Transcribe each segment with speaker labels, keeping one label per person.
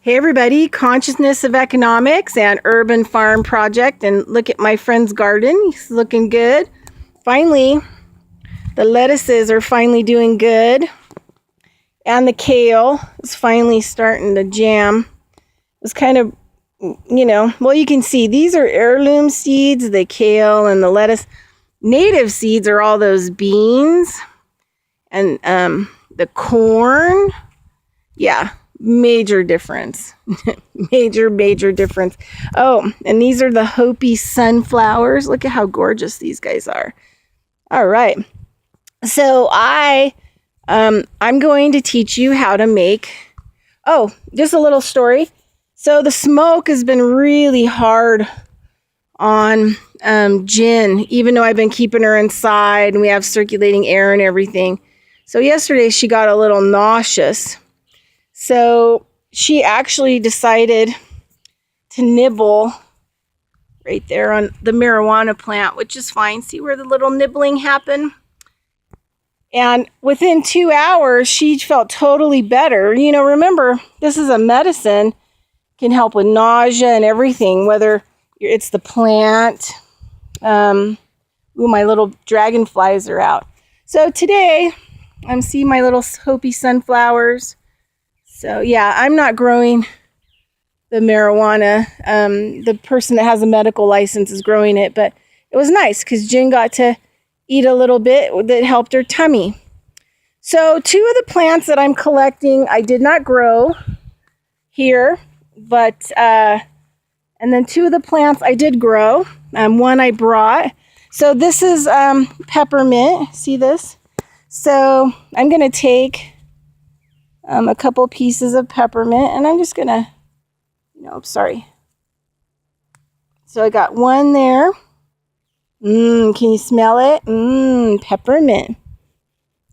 Speaker 1: Hey everybody, Consciousness of Economics and Urban Farm Project, and look at my friend's garden. He's looking good. Finally, the lettuces are finally doing good, and the kale is finally starting to jam. It's kind of, well, you can see these are heirloom seeds, the kale and the lettuce. Native seeds are all those beans and the corn. Yeah. Major difference. major difference. Oh, and these are the Hopi sunflowers. Look at how gorgeous these guys are. All right. So I'm going to teach you how to make, just a little story. So the smoke has been really hard on Jen, even though I've been keeping her inside and we have circulating air and everything. So yesterday she got a little nauseous. So she actually decided to nibble right there on the marijuana plant, which is fine. See where the little nibbling happened? And within 2 hours, she felt totally better. Remember, this is a medicine, can help with nausea and everything, whether it's the plant. My little dragonflies are out. So today, I'm seeing my little Hopi sunflowers. So yeah, I'm not growing the marijuana. The person that has a medical license is growing it, but it was nice because Jen got to eat a little bit that helped her tummy. So 2 of the plants that I'm collecting, I did not grow here, but, and then 2 of the plants I did grow. One I brought. So this is peppermint. See this? So I'm going to take a couple pieces of peppermint, and I'm just gonna, sorry. So I got one there. Can you smell it? Peppermint.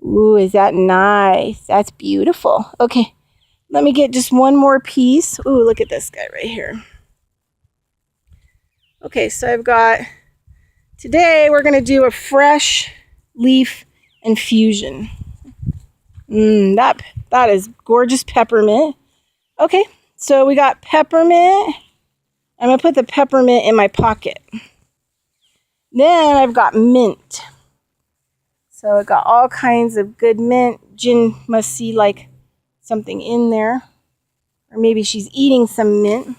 Speaker 1: Ooh, is that nice? That's beautiful. Okay, let me get just one more piece. Ooh, look at this guy right here. Okay, so I've got, today we're gonna do a fresh leaf infusion. That is gorgeous peppermint. Okay, so we got peppermint. I'm going to put the peppermint in my pocket. Then I've got mint. So I got all kinds of good mint. Jen must see like something in there. Or maybe she's eating some mint.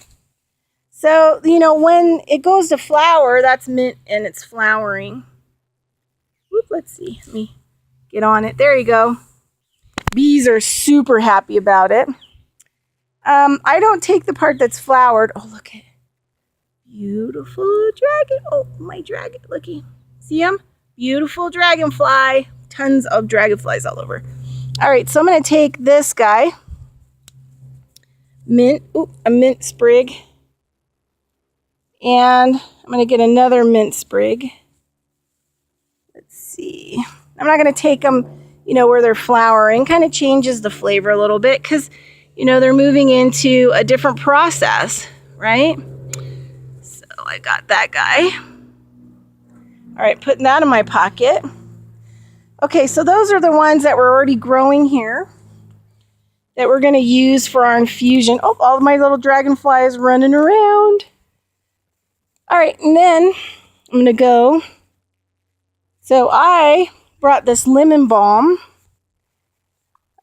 Speaker 1: So, when it goes to flower, that's mint and it's flowering. Whoop, let's see. Let me get on it. There you go. Bees are super happy about it. I don't take the part that's flowered. Oh, look at it. Beautiful dragon. Oh, my dragon. Looky. See him? Beautiful dragonfly. Tons of dragonflies all over. All right, so I'm going to take this guy. Mint. Ooh, a mint sprig. And I'm going to get another mint sprig. Let's see. I'm not going to take them where they're flowering. Kind of changes the flavor a little bit because, they're moving into a different process, right? So I got that guy. All right, putting that in my pocket. Okay, so those are the ones that we're already growing here that we're going to use for our infusion. Oh, all of my little dragonflies running around. All right, and then I'm going to go. So I brought this lemon balm.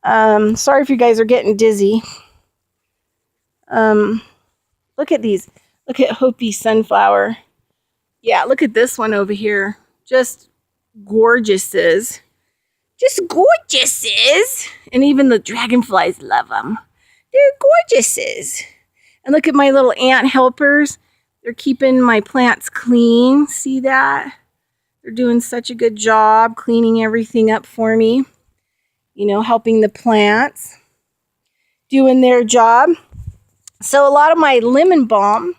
Speaker 1: Sorry if you guys are getting dizzy. Look at these. Look at Hopi sunflower. Yeah, look at this one over here. Just gorgeouses. Just gorgeouses. And even the dragonflies love them. They're gorgeouses. And look at my little ant helpers. They're keeping my plants clean. See that? They're doing such a good job cleaning everything up for me. Helping the plants. Doing their job. So a lot of my lemon balm.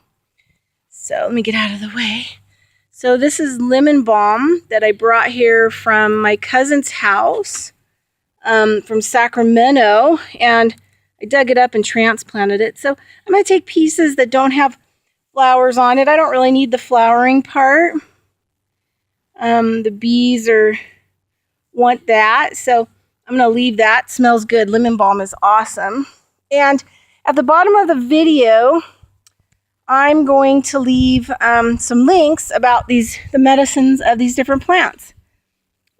Speaker 1: So let me get out of the way. So this is lemon balm that I brought here from my cousin's house. From Sacramento. And I dug it up and transplanted it. So I'm going to take pieces that don't have flowers on it. I don't really need the flowering part. The bees want that, so I'm going to leave that. Smells good. Lemon balm is awesome. And At the bottom of the video, I'm going to leave some links about the medicines of these different plants.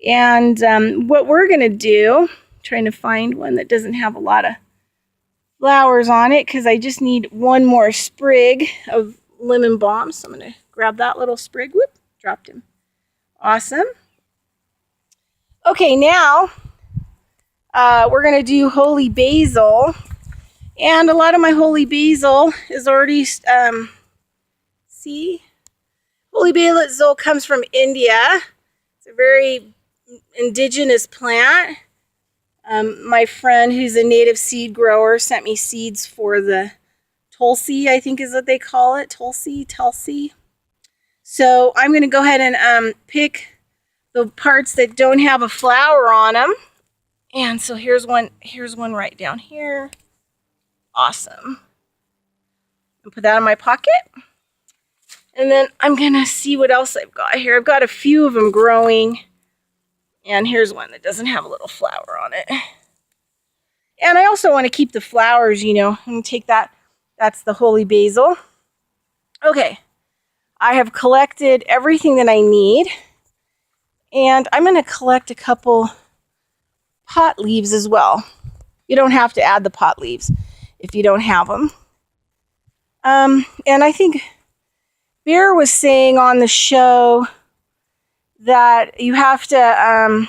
Speaker 1: And what we're going to do, trying to find one that doesn't have a lot of flowers on it, because I just need one more sprig of lemon balm. So I'm going to grab that little sprig. Whoop, dropped him. Awesome. Okay, now we're going to do holy basil. And a lot of my holy basil is already, see? Holy basil comes from India. It's a very indigenous plant. My friend who's a native seed grower sent me seeds for the tulsi, I think is what they call it. Tulsi. So I'm going to go ahead and pick the parts that don't have a flower on them. And so here's one right down here. Awesome. I'll put that in my pocket. And then I'm going to see what else I've got here. I've got a few of them growing. And here's one that doesn't have a little flower on it. And I also want to keep the flowers, you know. I'm going to take that. That's the holy basil. Okay. I have collected everything that I need. And I'm going to collect a couple pot leaves as well. You don't have to add the pot leaves if you don't have them. And I think Bear was saying on the show that you have to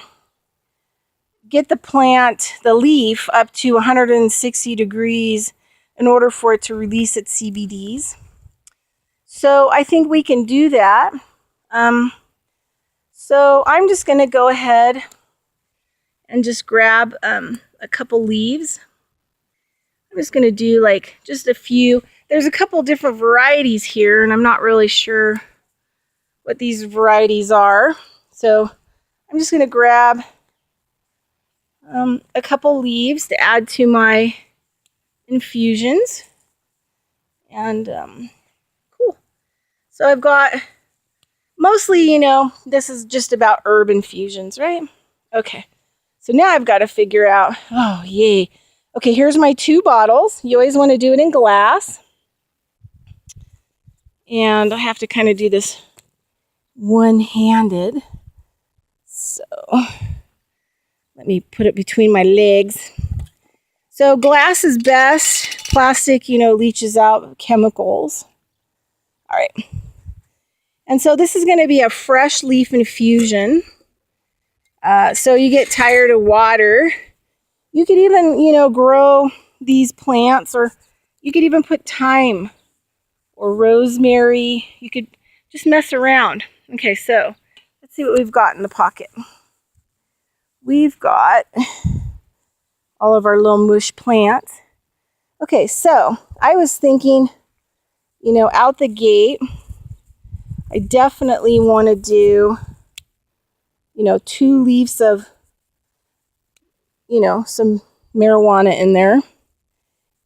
Speaker 1: get the plant, the leaf, up to 160 degrees in order for it to release its CBDs. So I think we can do that. So I'm just going to go ahead and just grab a couple leaves. I'm just going to do like just a few. There's a couple different varieties here, and I'm not really sure what these varieties are. So I'm just going to grab a couple leaves to add to my infusions. And cool. So I've got mostly, you know, this is just about herb infusions, right? Okay. So now I've got to figure out, oh, yay. Okay, here's my 2 bottles. You always want to do it in glass. And I have to kind of do this one-handed. So let me put it between my legs. So glass is best. Plastic, you know, leaches out chemicals. All right. And so this is going to be a fresh leaf infusion. So you get tired of water. You could even, you know, grow these plants, or you could even put thyme or rosemary. You could just mess around. Okay, so let's see what we've got in the pocket. We've got all of our little mush plants. Okay, so I was thinking, you know, out the gate, I definitely want to do, you know, 2 leaves of, you know, some marijuana in there,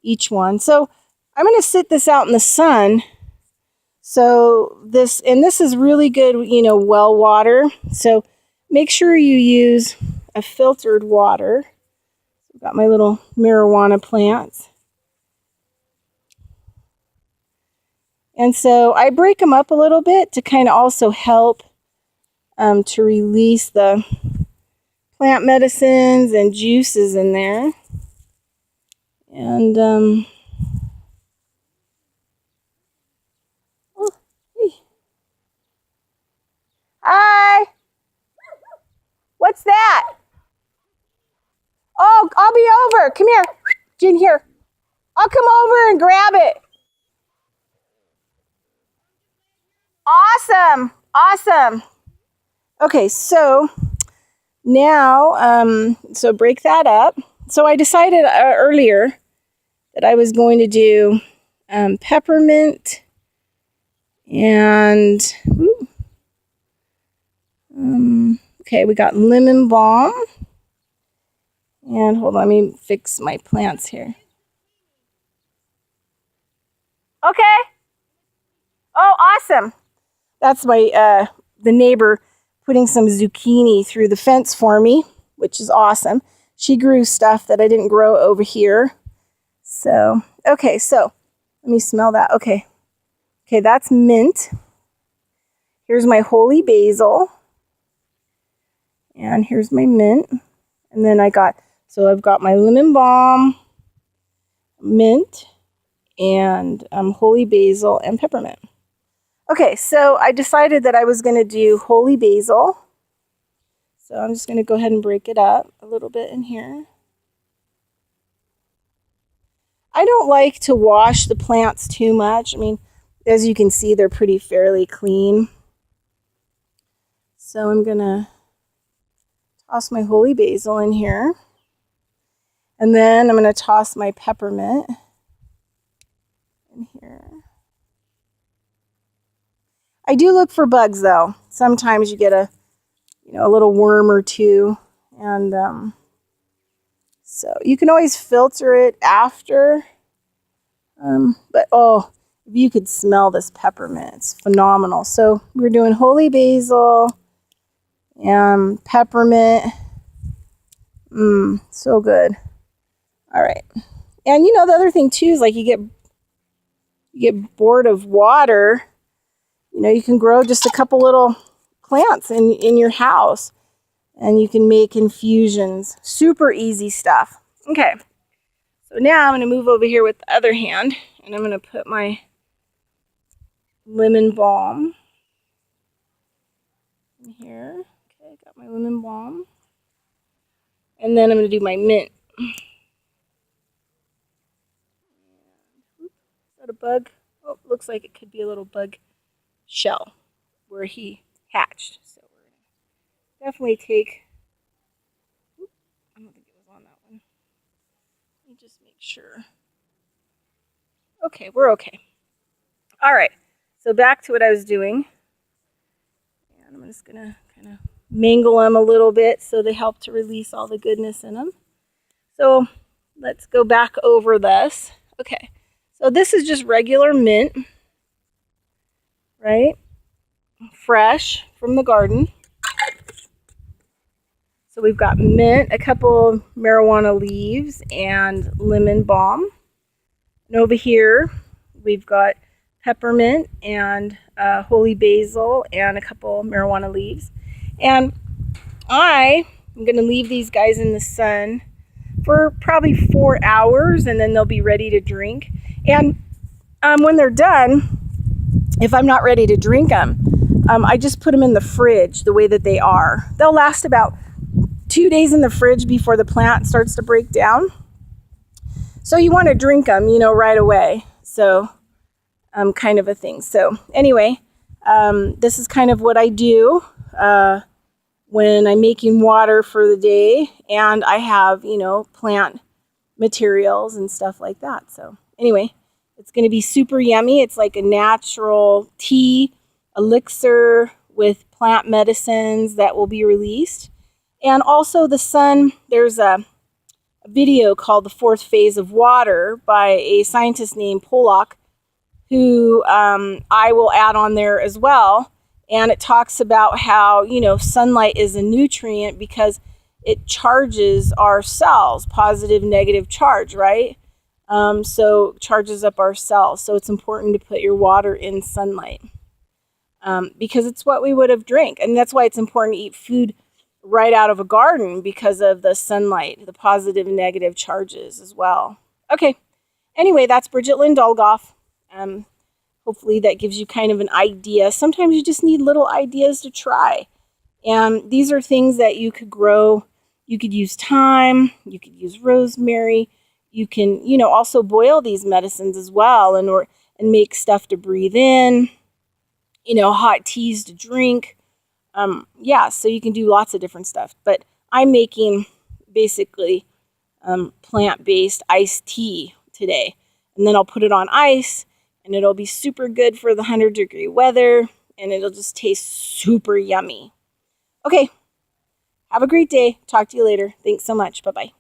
Speaker 1: each one. So I'm going to sit this out in the sun. So this is really good, you know, well water. So make sure you use a filtered water. I've got my little marijuana plants. And so I break them up a little bit to kind of also help to release the plant medicines and juices in there. And oh, hey. Hi. What's that? Oh, I'll be over. Come here. Get in here. I'll come over and grab it. Awesome. Awesome. Okay, so now, so break that up. So I decided earlier that I was going to do peppermint and, okay, we got lemon balm. And hold on, let me fix my plants here. Okay. Oh, awesome. That's my, the neighbor putting some zucchini through the fence for me, which is awesome. She grew stuff that I didn't grow over here. So, Okay, so let me smell that. Okay, that's mint. Here's my holy basil. And here's my mint. And then I've got my lemon balm, mint, and holy basil and peppermint. Okay, so I decided that I was going to do holy basil. So I'm just going to go ahead and break it up a little bit in here. I don't like to wash the plants too much. I mean, as you can see, they're pretty fairly clean. So I'm going to toss my holy basil in here. And then I'm going to toss my peppermint in here. I do look for bugs though. Sometimes you get a little worm or two, and so you can always filter it after. But oh, if you could smell this peppermint, it's phenomenal. So we're doing holy basil and peppermint. So good. All right. And the other thing too is like you get bored of water. You can grow just a couple little plants in your house, and you can make infusions. Super easy stuff. Okay. So now I'm going to move over here with the other hand, and I'm going to put my lemon balm in here. Okay, got my lemon balm. And then I'm going to do my mint. Is that a bug? Oh, looks like it could be a little bug shell where he hatched. So we're going to definitely take... I don't think it was on that one. Let me just make sure. Okay, we're okay. All right, so back to what I was doing. And I'm just going to kind of mangle them a little bit so they help to release all the goodness in them. So let's go back over this. Okay, so this is just regular mint, right? Fresh from the garden. So we've got mint, a couple marijuana leaves, and lemon balm. And over here, we've got peppermint and holy basil and a couple marijuana leaves. And I'm going to leave these guys in the sun for probably 4 hours, and then they'll be ready to drink. And when they're done, if I'm not ready to drink them, I just put them in the fridge the way that they are. They'll last about 2 days in the fridge before the plant starts to break down. So you want to drink them, right away. So kind of a thing. So anyway, this is kind of what I do when I'm making water for the day, and I have, plant materials and stuff like that. So anyway, it's going to be super yummy. It's like a natural tea elixir with plant medicines that will be released. And also the sun, there's a video called The Fourth Phase of Water by a scientist named Pollock, who I will add on there as well. And it talks about how, sunlight is a nutrient because it charges our cells, positive, negative charge, right? So charges up our cells. So it's important to put your water in sunlight because it's what we would have drank. And that's why it's important to eat food right out of a garden, because of the sunlight, the positive and negative charges as well. Okay. Anyway, that's Bridget Lynn Dolgoff. Hopefully that gives you kind of an idea. Sometimes you just need little ideas to try. And these are things that you could grow. You could use thyme. You could use rosemary. You can, also boil these medicines as well and make stuff to breathe in, hot teas to drink. So you can do lots of different stuff. But I'm making basically plant-based iced tea today. And then I'll put it on ice, and it'll be super good for the 100-degree weather, and it'll just taste super yummy. Okay, have a great day. Talk to you later. Thanks so much. Bye-bye.